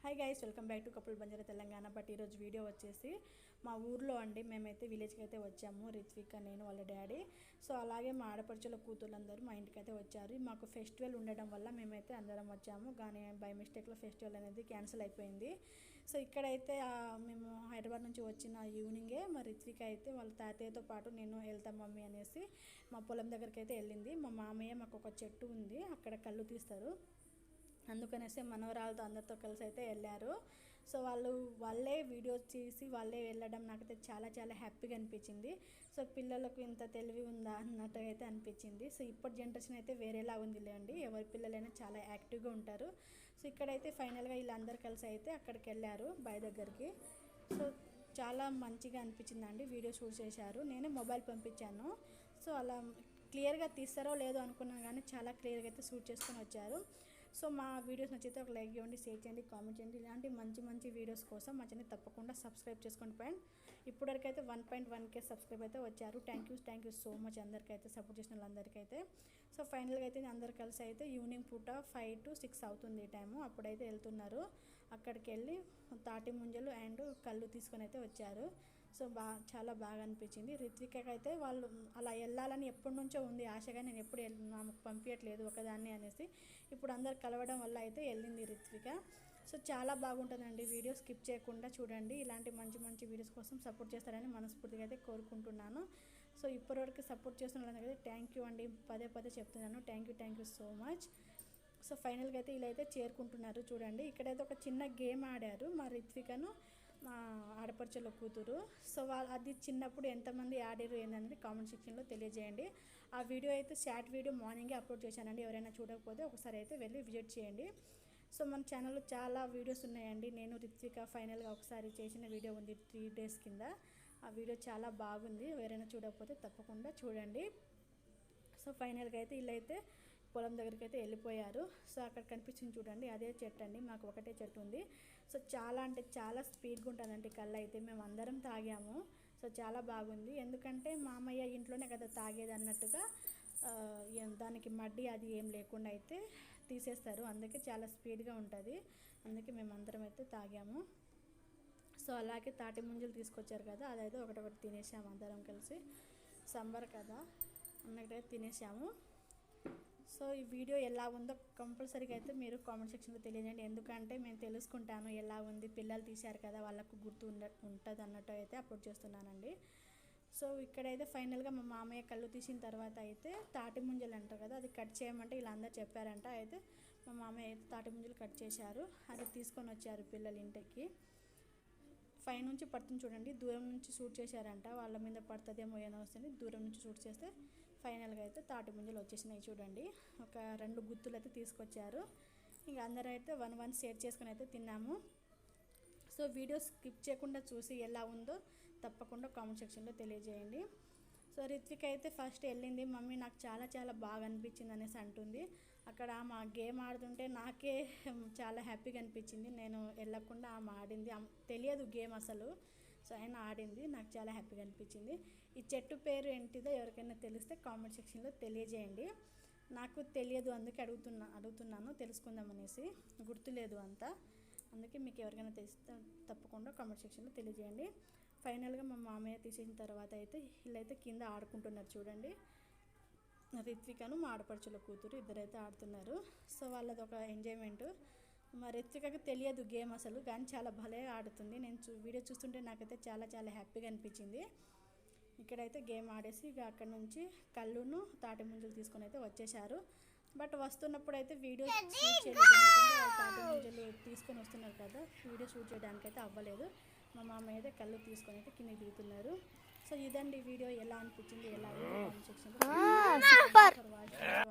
Hi guys, welcome back to couple Banjara Telangana. But ఈరోజు video వచ్చేసి మా ఊర్లో అండి. మేమైతే విలేజ్కి అయితే వచ్చాము, రిత్విక, నేను, వాళ్ళ డాడీ. సో అలాగే మా ఆడపడుచుల కూతుర్లందరూ మా ఇంటికి అయితే వచ్చారు. మాకు ఫెస్టివల్ ఉండడం వల్ల మేమైతే అందరం వచ్చాము, కానీ బై మిస్టేక్లో ఫెస్టివల్ అనేది క్యాన్సిల్ అయిపోయింది. సో ఇక్కడైతే మేము హైదరాబాద్ నుంచి వచ్చిన ఈవినింగే మా రిత్విక అయితే వాళ్ళ తాతయ్యతో పాటు నేను వెళ్తాం మమ్మీ అనేసి మా పొలం దగ్గరికి అయితే వెళ్ళింది. మా మామయ్య మాకు ఒక చెట్టు ఉంది, అక్కడ కళ్ళు తీస్తారు, అందుకనేసి మనవరాలతో అందరితో కలిసి అయితే వెళ్ళారు. సో వాళ్ళే వీడియో తీసి వాళ్ళే వెళ్ళడం నాకైతే చాలా చాలా హ్యాపీగా అనిపించింది. సో పిల్లలకు ఇంత తెలివి ఉందా అన్నట్టు అయితే అనిపించింది. సో ఇప్పటి జనరేషన్ అయితే వేరేలా ఉందిలేండి, ఎవరి పిల్లలైనా చాలా యాక్టివ్గా ఉంటారు. సో ఇక్కడైతే ఫైనల్గా వీళ్ళందరూ కలిసి అయితే అక్కడికి వెళ్ళారు బాయ్ దగ్గరికి. సో చాలా మంచిగా అనిపించిందండి, వీడియో షూట్ చేశారు, నేనే మొబైల్ పంపించాను. సో అలా క్లియర్గా తీస్తారో లేదో అనుకున్నాను, కానీ చాలా క్లియర్గా అయితే షూట్ చేసుకొని వచ్చారు. సో మా వీడియోస్ నచ్చితే ఒక లైక్ ఇవ్వండి, షేర్ చేయండి, కామెంట్ చేయండి. ఇలాంటి మంచి మంచి వీడియోస్ కోసం మా ఛానల్ తప్పకుండా సబ్స్క్రైబ్ చేసుకోండి ఫ్రెండ్. ఇప్పటివరకు అయితే 1.1K సబ్స్క్రైబ్ అయితే వచ్చారు. థ్యాంక్ యూ సో మచ్ అందరికైతే, సపోర్ట్ చేసిన వాళ్ళందరికైతే. సో ఫైనల్గా అయితే అందరు కలిసి అయితే ఈవినింగ్ పూట 5 to 6 అవుతుంది టైము, అప్పుడైతే వెళ్తున్నారు. అక్కడికి వెళ్ళి తాటి ముంజలు అండ్ కళ్ళు తీసుకొని అయితే వచ్చారు. సో చాలా బాగా అనిపించింది. రిత్వికకి అయితే వాళ్ళు అలా వెళ్ళాలని ఎప్పటి నుంచో ఉంది ఆశగా, నేను ఎప్పుడు నాకు పంపించట్లేదు ఒకదాన్ని అనేసి, ఇప్పుడు అందరు కలవడం వల్ల అయితే వెళ్ళింది రిత్విక. సో చాలా బాగుంటుందండి, వీడియో స్కిప్ చేయకుండా చూడండి. ఇలాంటి మంచి మంచి వీడియోస్ కోసం సపోర్ట్ చేస్తారని మనస్ఫూర్తిగా అయితే కోరుకుంటున్నాను. సో ఇప్పటివరకు సపోర్ట్ చేస్తున్న వాళ్ళందరికీ థ్యాంక్ యూ అండి, పదే చెప్తున్నాను. Thank you so much. So ఫైనల్గా అయితే ఇలా అయితే చేరుకుంటున్నారు చూడండి. ఇక్కడైతే ఒక చిన్న గేమ్ ఆడారు మా రిత్వికను మా ఆడపడుచుల కూతురు. సో అది చిన్నప్పుడు ఎంతమంది ఆడారు ఏంటనేది కామెంట్ సెక్షన్లో తెలియజేయండి. ఆ వీడియో అయితే షార్ట్ వీడియో మార్నింగే అప్లోడ్ చేశానండి, ఎవరైనా చూడకపోతే ఒకసారి అయితే వెళ్ళి విజిట్ చేయండి. సో మన ఛానల్లో చాలా వీడియోస్ ఉన్నాయండి. నేను రిత్విక ఫైనల్గా ఒకసారి చేసిన వీడియో ఉంది 3 days కింద, ఆ వీడియో చాలా బాగుంది, ఎవరైనా చూడకపోతే తప్పకుండా చూడండి. సో ఫైనల్గా అయితే వీళ్ళైతే పొలం దగ్గరికి అయితే వెళ్ళిపోయారు. సో అక్కడ కనిపించింది చూడండి, అదే చెట్టు అండి, మాకు ఒకటే చెట్టు ఉంది. సో చాలా అంటే చాలా స్పీడ్గా ఉంటుందండి కళ్ళు అయితే. మేము అందరం తాగాము. సో చాలా బాగుంది, ఎందుకంటే మామయ్య ఇంట్లోనే కదా తాగేది అన్నట్టుగా దానికి మడ్డి అది ఏం లేకుండా అయితే తీసేస్తారు, అందుకే చాలా స్పీడ్గా ఉంటుంది, అందుకే మేము అందరం అయితే తాగాము. సో అలాగే తాటి ముంజలు తీసుకొచ్చారు కదా, అదైతే ఒకటొకటి తినేసాము అందరం కలిసి, సమ్మర్ కదా అన్నట్టుగా తినేసాము. సో ఈ వీడియో ఎలా ఉందో కంపల్సరీగా అయితే మీరు కామెంట్ సెక్షన్లో తెలియజేయండి, ఎందుకంటే మేము తెలుసుకుంటాను ఎలా ఉంది, పిల్లలు తీశారు కదా వాళ్ళకు గుర్తు ఉంటుంది అన్నట్టు అయితే అప్లోడ్ చేస్తున్నానండి. సో ఇక్కడైతే ఫైనల్గా మా మామయ్య కళ్ళు తీసిన తర్వాత అయితే తాటి ముంజలు అంటారు కదా, అది కట్ చేయమంటే ఇలా అందరు చెప్పారంట. అయితే మా మామయ్య అయితే తాటి ముంజలు కట్ చేశారు, అది తీసుకొని వచ్చారు పిల్లలు ఇంటికి. నుంచి పడుతుంది చూడండి, దూరం నుంచి షూట్ చేశారంట, వాళ్ళ మీద పడుతుందేమో ఏమో వస్తుంది, దూరం నుంచి షూట్ చేస్తే ఫైనల్గా అయితే తాటి ముంజలు వచ్చేసినాయి చూడండి. ఒక 2 గుత్తులు అయితే తీసుకొచ్చారు, ఇంకా అందరూ అయితే 1 షేర్ చేసుకుని అయితే తిన్నాము. సో వీడియో స్కిప్ చేయకుండా చూసి ఎలా ఉందో తప్పకుండా కామెంట్ సెక్షన్లో తెలియజేయండి. సో రిత్విక అయితే ఫస్ట్ వెళ్ళింది, మమ్మీ నాకు చాలా చాలా బాగా అనిపించింది అనేసి అంటుంది. అక్కడ మా గేమ్ ఆడుతుంటే నాకే చాలా హ్యాపీగా అనిపించింది, నేను వెళ్ళకుండా ఆమె ఆడింది, తెలియదు గేమ్ అసలు. సో ఆయన ఆడింది, నాకు చాలా హ్యాపీగా అనిపించింది. ఈ చెట్టు పేరు ఏంటిదో ఎవరికైనా తెలిస్తే కామెంట్ సెక్షన్లో తెలియజేయండి, నాకు తెలియదు అందుకే అడుగుతున్నాను తెలుసుకుందామనేసి, గుర్తులేదు అంతా, అందుకే మీకు ఎవరికైనా తెలిస్తే తప్పకుండా కామెంట్ సెక్షన్లో తెలియజేయండి. ఫైనల్గా మా మామయ్య తీసిన తర్వాత అయితే వీళ్ళైతే కింద ఆడుకుంటున్నారు చూడండి, రిత్వికను మా ఆడపడుచుల కూతురు ఇద్దరైతే ఆడుతున్నారు. సో వాళ్ళది ఒక ఎంజాయ్మెంట్. మా రిత్వికకి తెలియదు గేమ్ అసలు, కానీ చాలా భలే ఆడుతుంది, నేను వీడియో చూస్తుంటే నాకైతే చాలా చాలా హ్యాపీగా అనిపించింది. ఇక్కడైతే గేమ్ ఆడేసి ఇక అక్కడ నుంచి కళ్ళును తాటి ముంజలు తీసుకొని అయితే వచ్చేసారు. బట్ వస్తున్నప్పుడు అయితే వీడియో షూట్ చేయలేదు, ఎందుకంటే వాళ్ళు తాటి ముంజలు తీసుకొని వస్తున్నారు కదా, వీడియో షూట్ చేయడానికి అయితే అవ్వలేదు. మా మామయ్య అయితే కళ్ళు తీసుకొని అయితే కింద దిగుతున్నారు. సో ఇదండి వీడియో, ఎలా అనిపించింది ఎలా సెక్షన్లో